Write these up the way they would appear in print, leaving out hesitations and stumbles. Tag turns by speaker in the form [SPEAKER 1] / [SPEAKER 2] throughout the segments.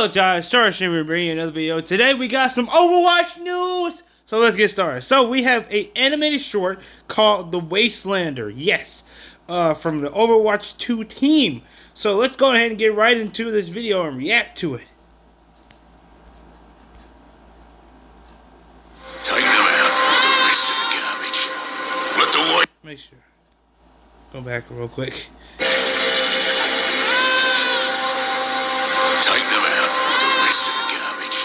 [SPEAKER 1] Hello guys, Star Streamer bringing you another video. Today we got some Overwatch news! So let's get started. So we have an animated short called The Wastelander. Yes, from the Overwatch 2 team. So let's go ahead and get right into this video and react to it.
[SPEAKER 2] Take them out with the rest of the garbage. Let the white...
[SPEAKER 1] Make sure. Go back real quick.
[SPEAKER 2] Take them out with the rest of the garbage.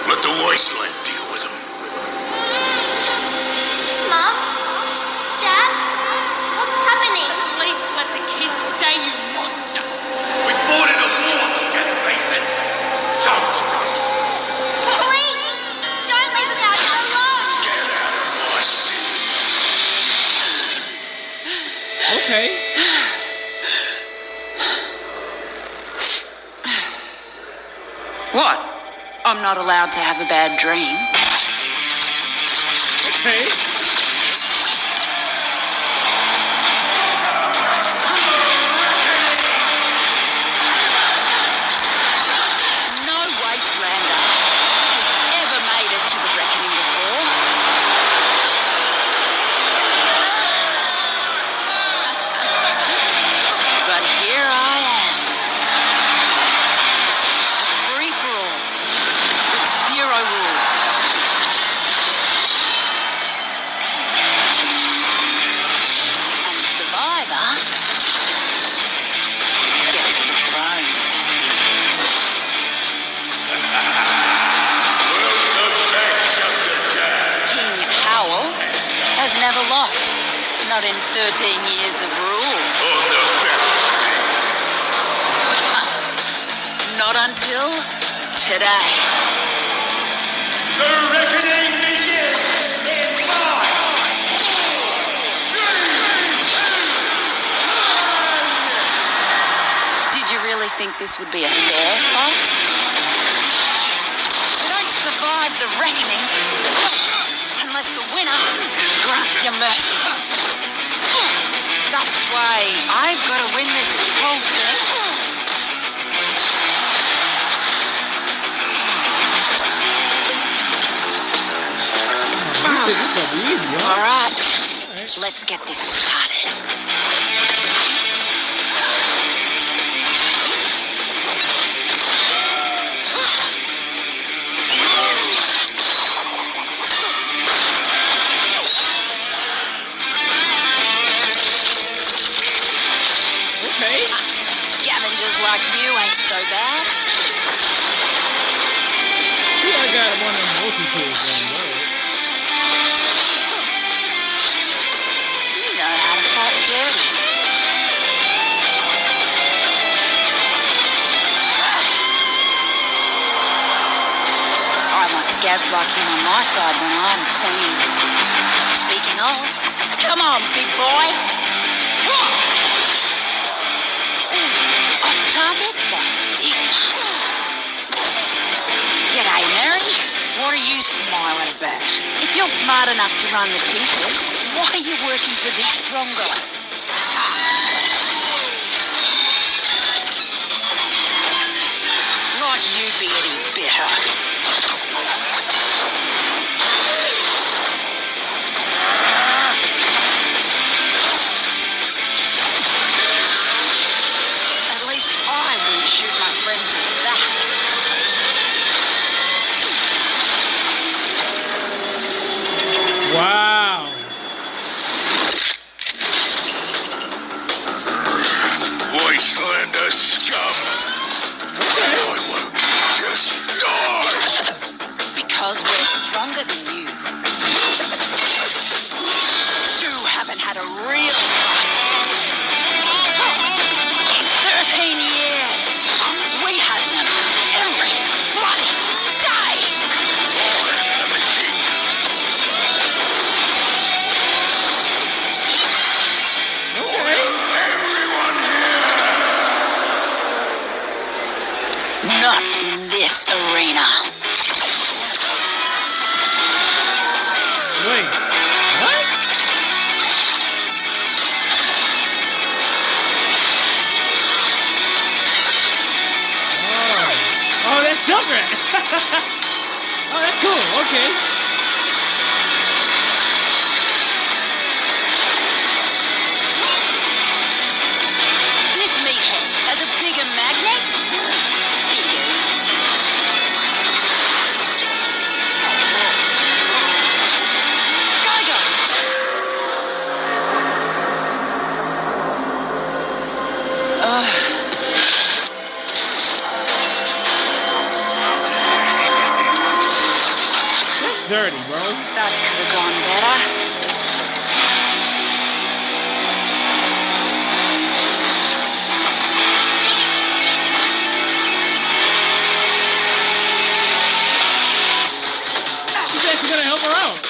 [SPEAKER 2] Let the wasteland deal with them.
[SPEAKER 3] Mom? Dad? What's happening?
[SPEAKER 4] Please let the kids stay, you monster!
[SPEAKER 2] We fought in a war together, Mason. Don't race.
[SPEAKER 3] Please! Don't leave us out here alone!
[SPEAKER 2] Get out of my city.
[SPEAKER 1] Okay.
[SPEAKER 4] What? I'm not allowed to have a bad dream.
[SPEAKER 1] Okay.
[SPEAKER 4] No Wastelander has ever made it to the reckoning before. But here I am. Free for all. With zero rules. And the survivor gets the throne.
[SPEAKER 2] Welcome back, Chunker Jack.
[SPEAKER 4] King Howell has never lost. Not in 13 years of rule.
[SPEAKER 2] On the battlefield.
[SPEAKER 4] Not until today.
[SPEAKER 2] The reckoning begins in 5, 4, 3, 2, 1.
[SPEAKER 4] Did you really think this would be a fair fight? You don't survive the reckoning unless the winner grants you mercy. That's why I've got to win this whole thing.
[SPEAKER 1] This is gonna be easy, huh?
[SPEAKER 4] All right, let's get this started.
[SPEAKER 1] Okay.
[SPEAKER 4] Scavengers like you ain't so bad.
[SPEAKER 1] Yeah, I got one of them multi-tools on though.
[SPEAKER 4] You know how to fight dirty. I want scabs like him on my side when I'm queen. Speaking of, come on, big boy. Off target? This one. G'day, Mary. What are you smiling about? If you're smart enough to run the Tinkers, why are you working for this strong guy? Like you'd be any better. At least I won't shoot my friends in the back.
[SPEAKER 1] Wow.
[SPEAKER 2] Wastelander scum. I won't just die.
[SPEAKER 4] Because we're stronger than you. You haven't had a real fight. In 13 years, we had them every bloody day.
[SPEAKER 2] I am the king. Everyone here.
[SPEAKER 4] Not in this arena.
[SPEAKER 1] Wait. What? Junkrat. Oh, that's cool. Okay.
[SPEAKER 4] This meathead has a bigger magnet? Figures.
[SPEAKER 1] Dirty, bro.
[SPEAKER 4] That could have gone better.
[SPEAKER 1] He's actually gonna help her out.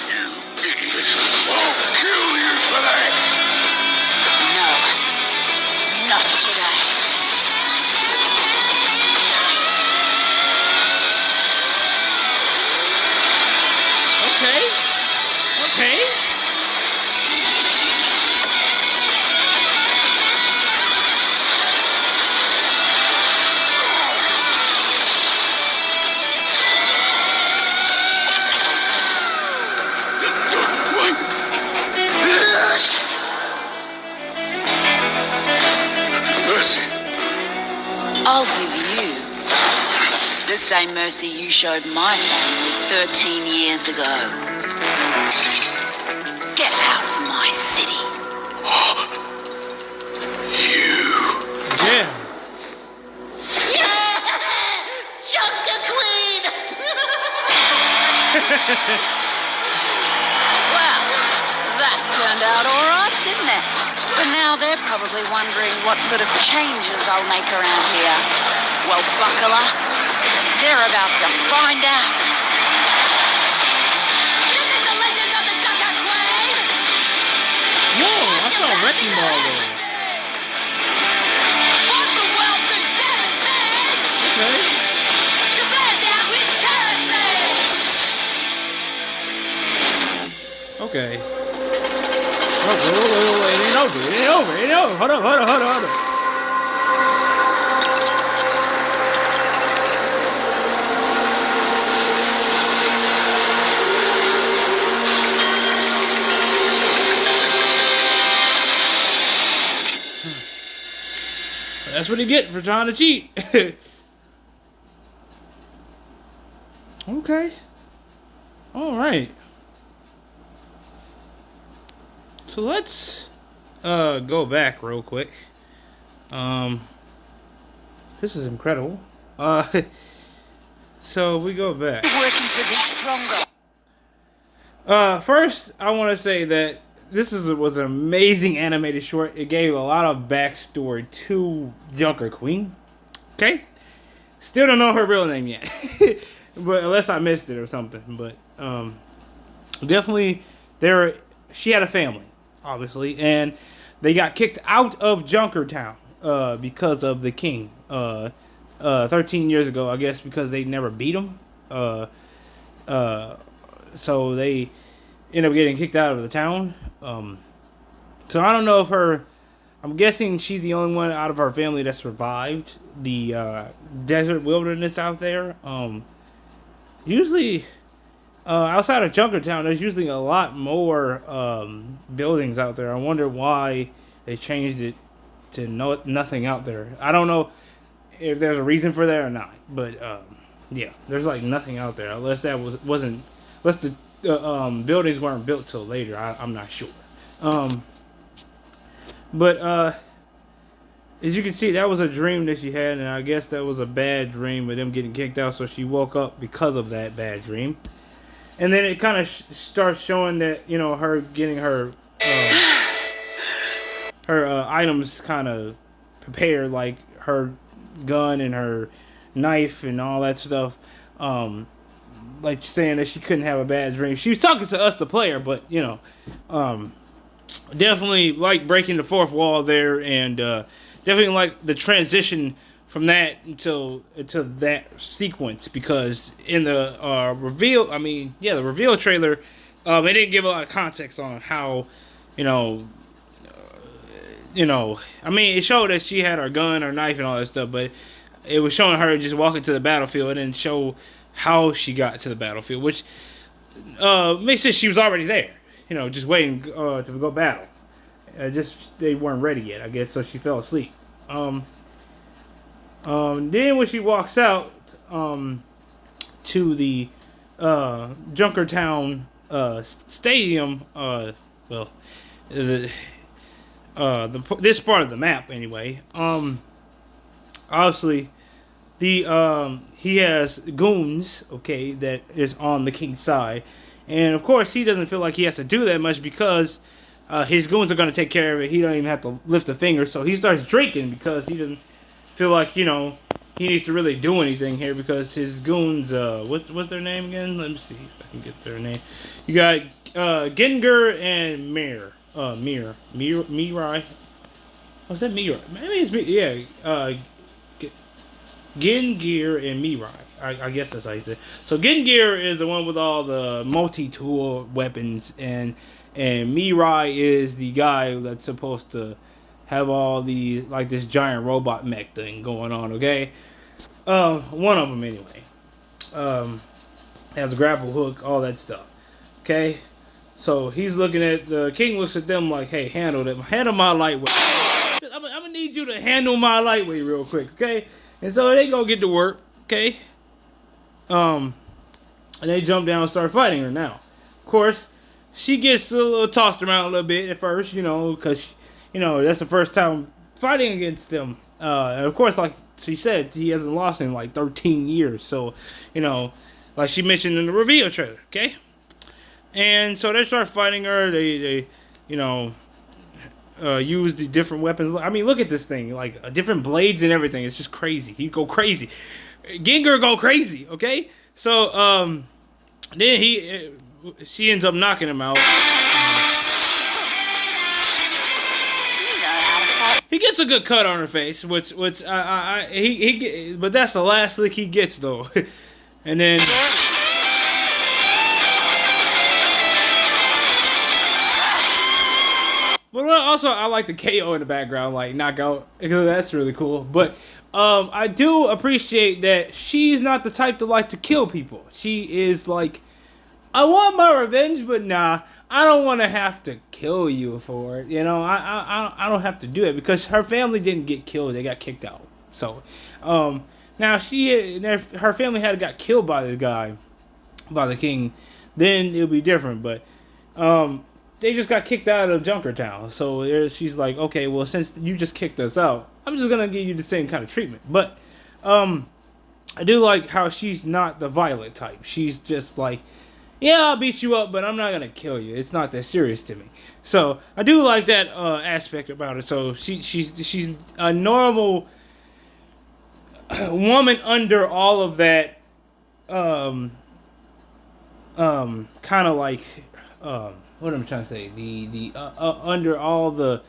[SPEAKER 2] You idiot. I'll kill you for that.
[SPEAKER 4] No. Not today.
[SPEAKER 1] Okay. Okay.
[SPEAKER 2] What? Mercy.
[SPEAKER 4] I'll give you the same mercy you showed my family 13 years ago. Get out of my city.
[SPEAKER 2] You.
[SPEAKER 1] Yeah.
[SPEAKER 3] Junker Queen!
[SPEAKER 4] Well, that turned out all right, didn't it? But now they're probably wondering what sort of changes I'll make around here. Well, buckler, they're about to find out.
[SPEAKER 3] This is the legend of the Junker Queen!
[SPEAKER 1] Whoa, I saw a wrecking ball there.
[SPEAKER 3] Fought the world since 710!
[SPEAKER 1] Okay.
[SPEAKER 3] To burn down with kerosene!
[SPEAKER 1] Okay. Oh, wait, it ain't over. It ain't over. It ain't over. Hold up. That's what you get for trying to cheat. Okay. All right. So let's go back real quick. This is incredible. So we go back.
[SPEAKER 4] Working for this stronger.
[SPEAKER 1] First, I want to say that was an amazing animated short. It gave a lot of backstory to Junker Queen. Okay? Still don't know her real name yet. But unless I missed it or something. But definitely she had a family, obviously, and they got kicked out of Junkertown because of the king. 13 years ago, I guess, because they never beat him. So they end up getting kicked out of the town. So I don't know if I'm guessing she's the only one out of her family that survived the desert wilderness out there. Usually, outside of Junkertown, there's usually a lot more buildings out there. I wonder why they changed it to nothing out there. I don't know if there's a reason for that or not, but yeah, there's like nothing out there unless unless the buildings weren't built till later. I'm not sure. But as you can see, that was a dream that she had, and I guess that was a bad dream with them getting kicked out, so she woke up because of that bad dream. And then it kind of starts showing that, you know, her getting her items kind of prepared, like her gun and her knife and all that stuff. Like saying that she couldn't have a bad dream. She was talking to us, the player, but, you know, definitely like breaking the fourth wall there, and definitely like the transition from that until that sequence, because in the the reveal trailer, it didn't give a lot of context on how you know, I mean, it showed that she had her gun, her knife, and all that stuff, but it was showing her just walking to the battlefield and show how she got to the battlefield, which makes sense. She was already there, just waiting to go battle. Just they weren't ready yet, I guess, so she fell asleep. Then when she walks out to the Junkertown stadium, this part of the map anyway. Obviously, he has goons, okay, that is on the king's side, and of course he doesn't feel like he has to do that much because his goons are going to take care of it. He don't even have to lift a finger, so he starts drinking because he doesn't feel like he needs to really do anything here because his goons. What's their name again? Let me see if I can get their name. You got Ginger and Mirai. Was that Mirai? Maybe it's Gengir and Mirai. I guess that's how you say it. So Gengir is the one with all the multi-tool weapons, and Mirai is the guy that's supposed to have all the, like, this giant robot mech thing going on, okay? One of them anyway. Has a grapple hook, all that stuff. Okay? So he's looking at, the king looks at them like, hey, handle my lightweight. I'm gonna need you to handle my lightweight real quick, okay? And so they go get to work, okay? And they jump down and start fighting her now. Of course, she gets a little tossed around a little bit at first, because, that's the first time fighting against them. And of course, like she said, he hasn't lost in like 13 years. So, like she mentioned in the reveal trailer, okay? And so they start fighting her. They use the different weapons. I mean, look at this thing, like different blades and everything. It's just crazy. He go crazy. Ginger go crazy, okay? So, then she ends up knocking him out. He gets a good cut on her face, which but that's the last lick he gets though. And then but also I like the KO in the background, like knockout, because that's really cool. But I do appreciate that she's not the type to like to kill people. She is like, I want my revenge, but nah, I don't want to have to kill you for it. I don't have to do it because her family didn't get killed; they got kicked out. So, now her family had got killed by this guy, by the king. Then it'll be different. But they just got kicked out of Junkertown. So she's like, okay, well, since you just kicked us out, I'm just gonna give you the same kind of treatment. But I do like how she's not the violent type. She's just like, yeah, I'll beat you up, but I'm not gonna kill you. It's not that serious to me. So I do like that aspect about her. So she's a normal woman under all of that, kind of like what am I trying to say? The under all the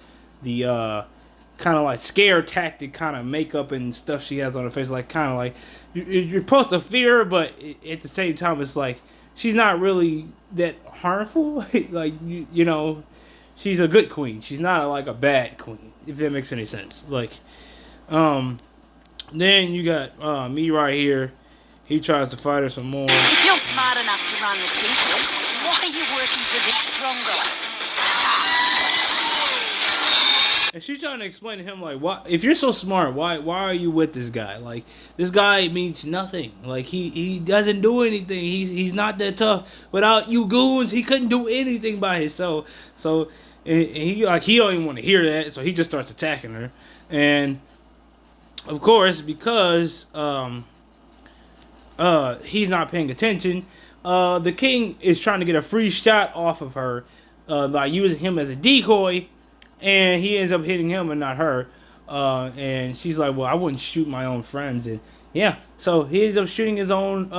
[SPEAKER 1] kind of like scare tactic kind of makeup and stuff she has on her face, like kind of like you're supposed to fear her, but at the same time it's like she's not really that harmful. Like she's a good queen. She's not like a bad queen, if that makes any sense. Like, then you got me right here. He tries to fight her some more.
[SPEAKER 4] If you're smart enough to run the Tinkers, why are you working for this stronger?
[SPEAKER 1] And she's trying to explain to him, like, why, if you're so smart, why are you with this guy? Like, this guy means nothing. Like, he doesn't do anything. He's not that tough. Without you goons, he couldn't do anything by himself. So, and he don't even want to hear that. So he just starts attacking her. And of course, because he's not paying attention, the king is trying to get a free shot off of her by using him as a decoy. And he ends up hitting him and not her. And she's like, well, I wouldn't shoot my own friends. And yeah, so he ends up shooting his own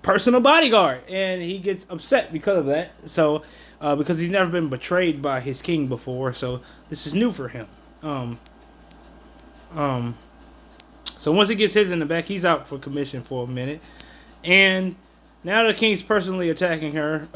[SPEAKER 1] personal bodyguard. And he gets upset because of that. So, because he's never been betrayed by his king before. So this is new for him. So once he gets his in the back, he's out for commission for a minute. And now the king's personally attacking her.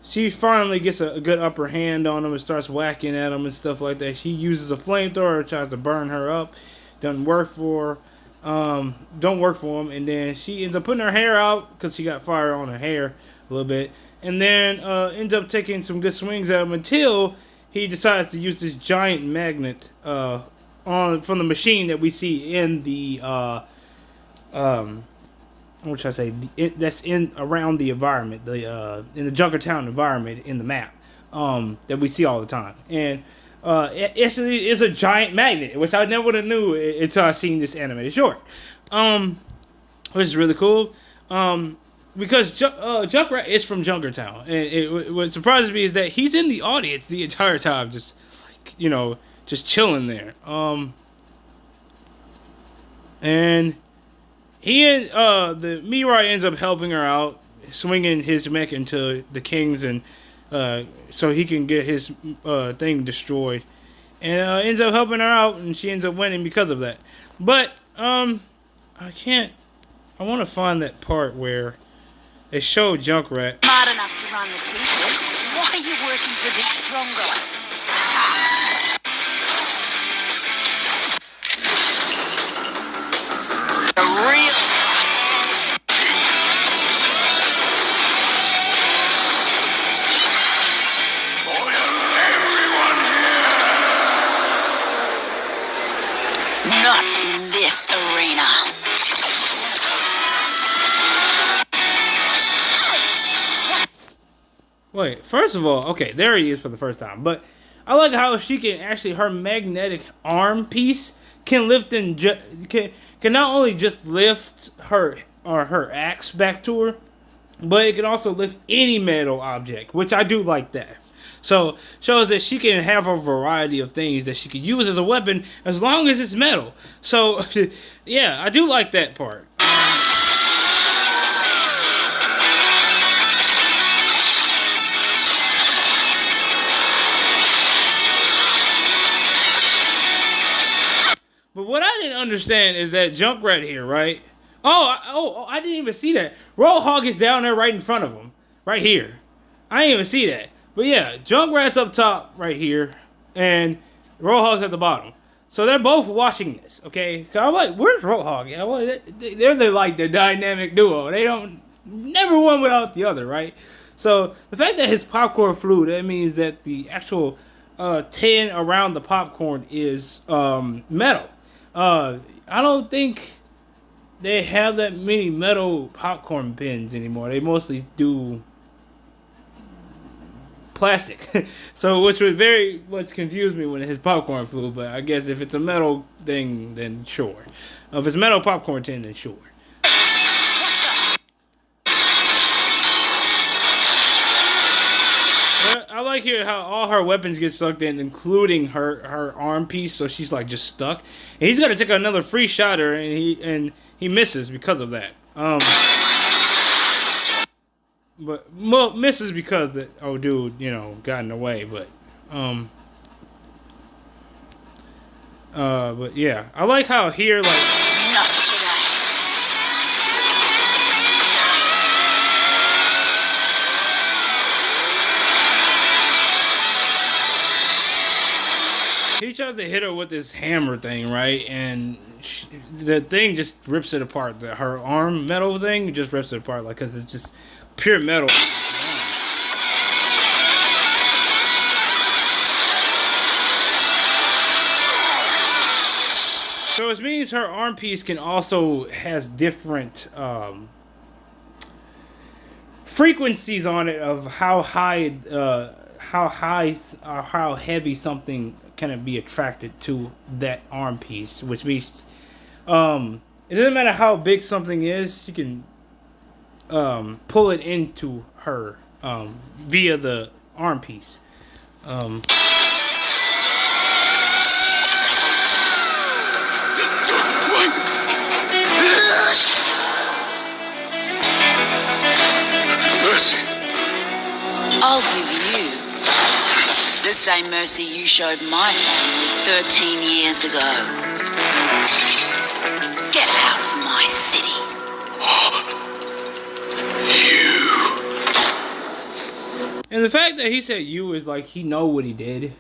[SPEAKER 1] she finally gets a good upper hand on him and starts whacking at him and stuff like that. She uses a flamethrower, tries to burn her up. Doesn't work for her. Don't work for him. And then she ends up putting her hair out because she got fire on her hair a little bit. And then ends up taking some good swings at him until he decides to use this giant magnet from the machine that we see in the what should I say? That's in around the environment, in the Junkertown environment in the map that we see all the time, and it's a giant magnet, which I never would have knew until I seen this animated short, which is really cool. Because Junkrat is from Junkertown, and what surprises me is that he's in the audience the entire time, just like just chilling there. And he the Mirai ends up helping her out, swinging his mech into the kings, and so he can get his thing destroyed, and ends up helping her out, and she ends up winning because of that. But I want to find that part where they show Junkrat.
[SPEAKER 4] Smart enough to run the teachers. Why are you working for this stronger? The real not in this arena.
[SPEAKER 1] Wait, first of all, okay, there he is for the first time. But I like how she can actually, her magnetic arm piece can lift and can not only just lift her axe back to her, but it can also lift any metal object, which I do like that. So shows that she can have a variety of things that she can use as a weapon as long as it's metal. So yeah, I do like that part. But what I didn't understand is that Junkrat here, right? I didn't even see that. Roadhog is down there right in front of him. Right here. I didn't even see that. But yeah, Junkrat's up top right here. And Roadhog's at the bottom. So they're both watching this, okay? Cause I'm like, where's Roadhog? They're the dynamic duo. They don't, never one without the other, right? So the fact that his popcorn flew, that means that the actual tin around the popcorn is metal. I don't think they have that many metal popcorn pins anymore. They mostly do plastic. So, which would very much confuse me when his popcorn flew, but I guess if it's a metal thing, then sure. If it's metal popcorn tin, then sure. I like here how all her weapons get sucked in, including her arm piece, so she's like just stuck. And he's gonna take another free shot at her, and he misses because of that. But well, misses because the dude, got in the way. But but yeah, I like how here like. He tries to hit her with this hammer thing, right? And the thing just rips it apart. Her arm metal thing just rips it apart, like, because it's just pure metal. So it means her arm piece can also has different frequencies on it of how heavy something can be attracted to that arm piece, which means it doesn't matter how big something is, she can pull it into her via the arm piece.
[SPEAKER 2] Mercy.
[SPEAKER 4] I'll give you the same mercy you showed my family 13 years ago. Get out of my city.
[SPEAKER 1] And the fact that he said you is like he know what he did.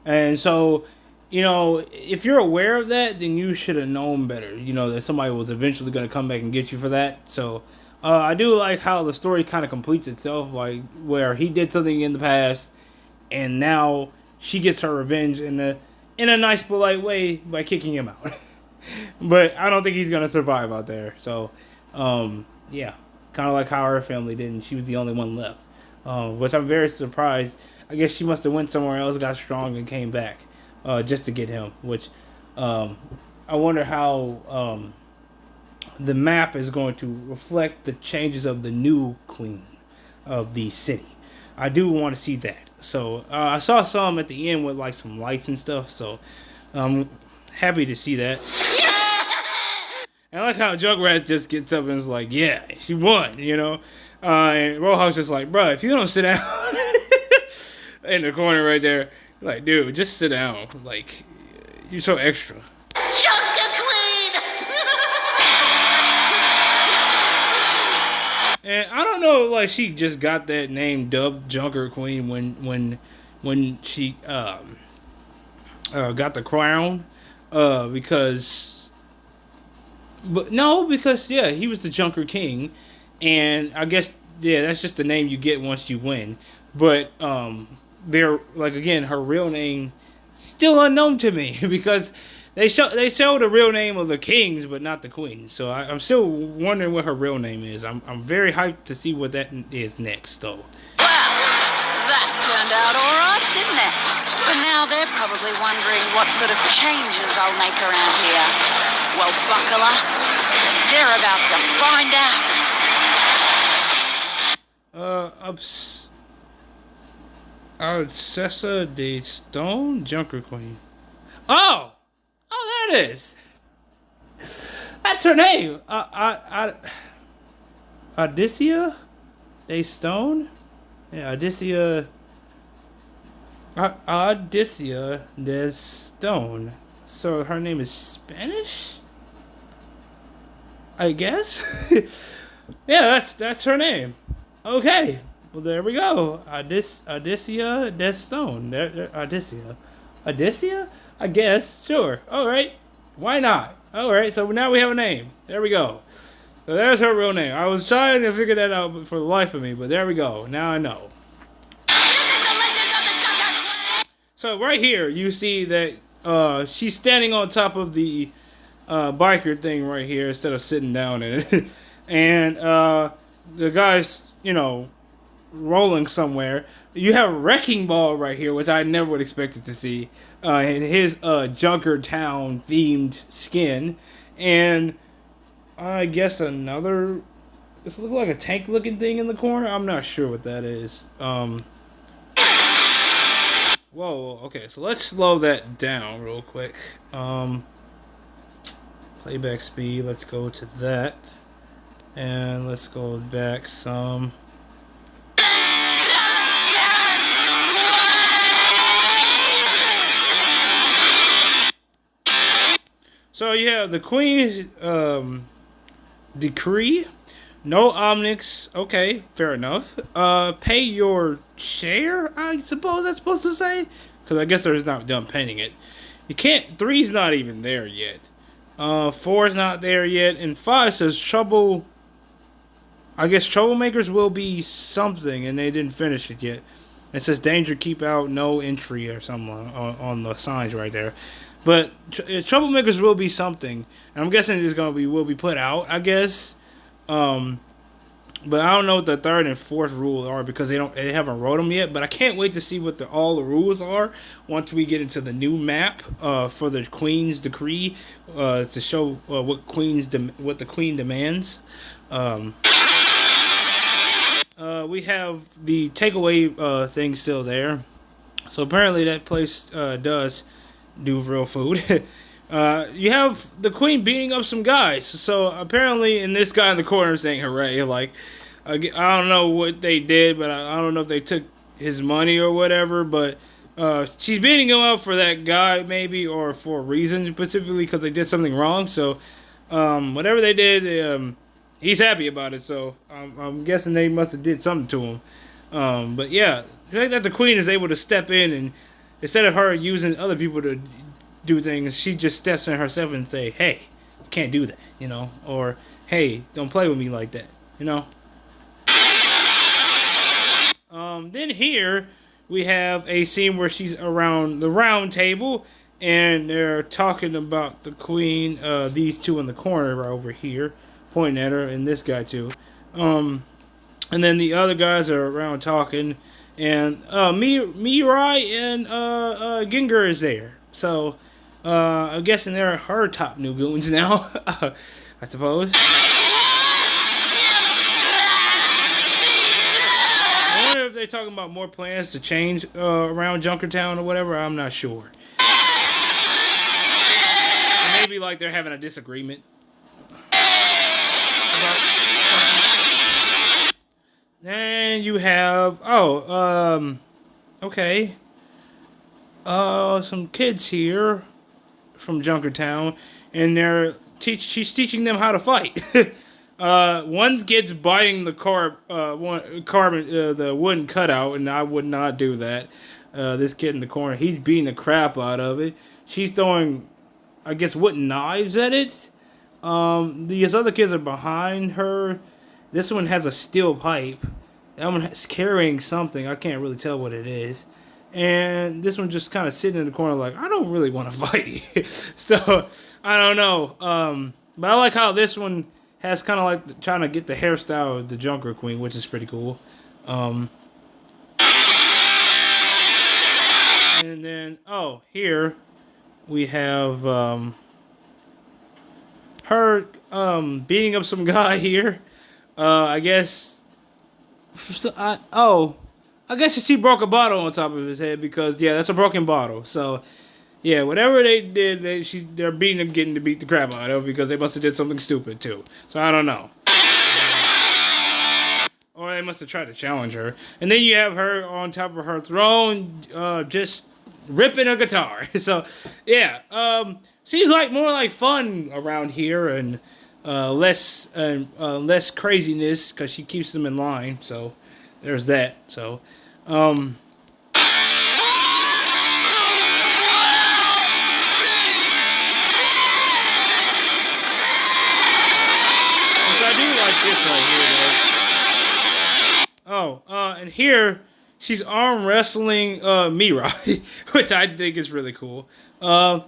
[SPEAKER 1] And so, you know, if you're aware of that, then you should have known better. You know, that somebody was eventually going to come back and get you for that. So, I do like how the story kind of completes itself, like where he did something in the past, and now she gets her revenge in a nice, polite way by kicking him out. But I don't think he's going to survive out there. So, yeah, kind of like how her family did, and she was the only one left. Which I'm very surprised. I guess she must have went somewhere else, got strong, and came back just to get him. Which I wonder how the map is going to reflect the changes of the new queen of the city. I do want to see that. So I saw some at the end with like some lights and stuff. So I'm happy to see that. And I like how Junkrat just gets up and is like, yeah, she won, you know. And Roadhog's just like, bro, if you don't sit down in the corner right there, like, dude, just sit down. Like, you're so extra.
[SPEAKER 3] Junker Queen!
[SPEAKER 1] And I don't know, like, she just got that name dubbed Junker Queen when she got the crown, because yeah, he was the Junker King. And I guess, yeah, that's just the name you get once you win. But they're like, again, her real name still unknown to me because they show the real name of the kings, but not the queen. So I'm still wondering what her real name is. I'm very hyped to see what that is next, though.
[SPEAKER 4] Well, that turned out all right, didn't it? But now they're probably wondering what sort of changes I'll make around here. Well, buckle up. They're about to find out.
[SPEAKER 1] Alcessa de Stone, Junker Queen. Oh, there it is. That's her name. Odyssia de Stone. Yeah, Odyssia de Stone. So her name is Spanish, I guess. Yeah, that's her name. Okay, well there we go. Odyssia de Stone. Odyssia? I guess. Sure. All right. Why not? All right. So now we have a name. There we go. So there's her real name. I was trying to figure that out for the life of me, but there we go. Now I know. So right here, you see that she's standing on top of the biker thing right here instead of sitting down in it. And the guy's, you know, rolling somewhere. You have Wrecking Ball right here, which I never would expect to see, in his Junker Town themed skin. And I guess another, this looks like a tank looking thing in the corner. I'm not sure what that is. Whoa, okay, so let's slow that down real quick. Playback speed, let's go to that. And let's go back some. So you have the Queen's decree. No Omnics. Okay, fair enough. Pay your share, I suppose that's supposed to say. Because I guess they're not done painting it. You can't. 3's not even there yet. 4's not there yet. And 5 says trouble. I guess troublemakers will be something, and they didn't finish it yet. It says danger, keep out, no entry, or something on the signs right there. But troublemakers will be something, and I'm guessing it's gonna be will be put out, I guess. But I don't know what the 3rd and 4th rule are because they haven't wrote them yet. But I can't wait to see what all the rules are once we get into the new map for the Queen's decree to show what the Queen demands. We have the takeaway thing still there. So apparently that place does do real food. You have the Queen beating up some guys. So apparently, and this guy in the corner saying hooray. Like, I don't know what they did, but I don't know if they took his money or whatever. But she's beating him up for that guy maybe, or for a reason specifically because they did something wrong. So whatever they did, he's happy about it. So I'm guessing they must have did something to him. But yeah, the fact that the queen is able to step in and instead of her using other people to do things, she just steps in herself and say, "Hey, you can't do that," you know, or "Hey, don't play with me like that," you know. Then here we have a scene where she's around the round table and they're talking about the queen. These two in the corner right over here, pointing at her, and this guy too. And then the other guys are around talking, and Mirai and Ginger is there. So I'm guessing they're her top new goons now, I suppose. I wonder if they're talking about more plans to change around Junkertown or whatever. I'm not sure. Maybe like they're having a disagreement. Then you have okay. Some kids here from Junkertown, and she's teaching them how to fight. One kid's biting the the wooden cutout, and I would not do that. This kid in the corner, he's beating the crap out of it. She's throwing, I guess, wooden knives at it. These other kids are behind her. This one has a steel pipe. That one is carrying something. I can't really tell what it is. And this one just kind of sitting in the corner like, I don't really want to fight you. So, I don't know. But I like how this one has kind of like trying to get the hairstyle of the Junker Queen, which is pretty cool. And then, here we have her beating up some guy here. I guess. I guess she broke a bottle on top of his head because that's a broken bottle. So yeah, whatever they did, they're beating him, getting to beat the crap out of him because they must have did something stupid too. So I don't know. Or they must have tried to challenge her. And then you have her on top of her throne, just ripping a guitar. So yeah, seems like more like fun around here and less craziness because she keeps them in line. So there's that. So which I do like this right here though. And here she's arm wrestling Mirai, which I think is really cool. And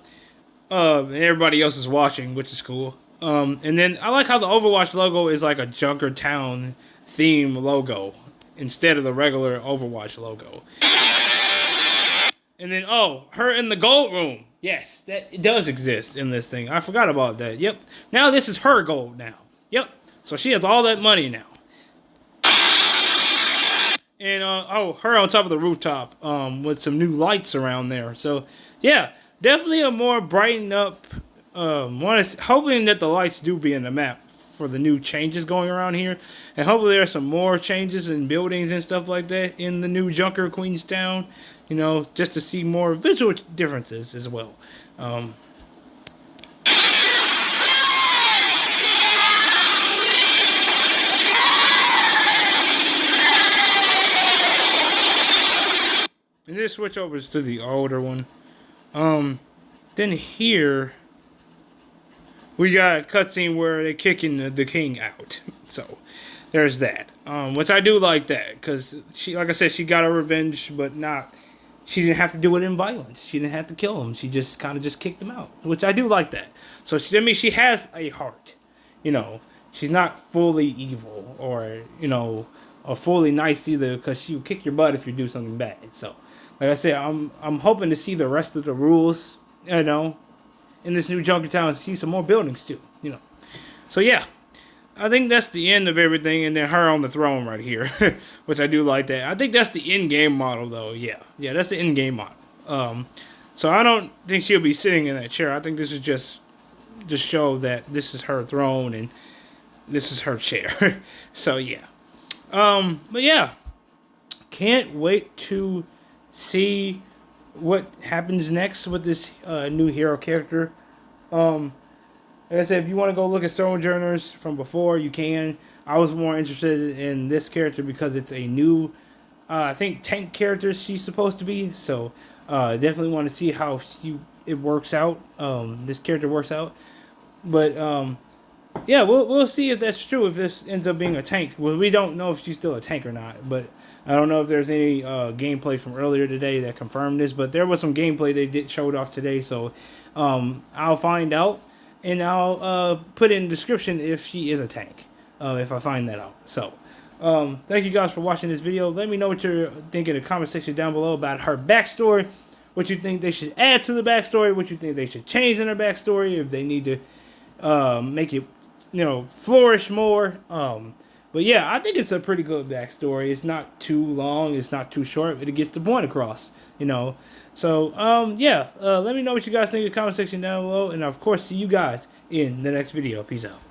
[SPEAKER 1] everybody else is watching, which is cool. And then I like how the Overwatch logo is like a Junkertown theme logo instead of the regular Overwatch logo. And then, her in the gold room. Yes, it does exist in this thing. I forgot about that. Yep. Now this is her gold now. Yep. So she has all that money now. And, her on top of the rooftop with some new lights around there. So, yeah, definitely a more brightened up. Hoping that the lights do be in the map for the new changes going around here, and hopefully there are some more changes in buildings and stuff like that in the new Junker Queenstown. You know, just to see more visual differences as well. Which and this switch over to the older one. Then here we got a cutscene where they're kicking the king out. So there's that. Which I do like that because she, like I said, she got her revenge, but not. She didn't have to do it in violence. She didn't have to kill him. She just kind of just kicked him out, which I do like that. So she has a heart. You know, she's not fully evil or or fully nice either, because she'll kick your butt if you do something bad. So, like I said, I'm hoping to see the rest of the rules. In this new Junkertown, see some more buildings too. So yeah. I think that's the end of everything, and then her on the throne right here, which I do like that. I think that's the in-game model, though. Yeah, that's the in-game model. So I don't think she'll be sitting in that chair. I think this is just to show that this is her throne and this is her chair. So yeah, but yeah, can't wait to see what happens next with this new hero character. Like I said, if you want to go look at Sojourners from before, you can. I was more interested in this character because it's a new I think tank character she's supposed to be. So definitely want to see how it works out. This character works out. But yeah, we'll see if that's true. If this ends up being a tank, well, we don't know if she's still a tank or not. But I don't know if there's any gameplay from earlier today that confirmed this. But there was some gameplay they did showed off today, so I'll find out and I'll put in the description if she is a tank, if I find that out. So thank you guys for watching this video. Let me know what you're thinking in the comment section down below about her backstory. What you think they should add to the backstory? What you think they should change in her backstory? If they need to make it, flourish more. But yeah, I think it's a pretty good backstory. It's not too long. It's not too short. But it gets the point across. So yeah. Let me know what you guys think in the comment section down below, and of course, see you guys in the next video. Peace out.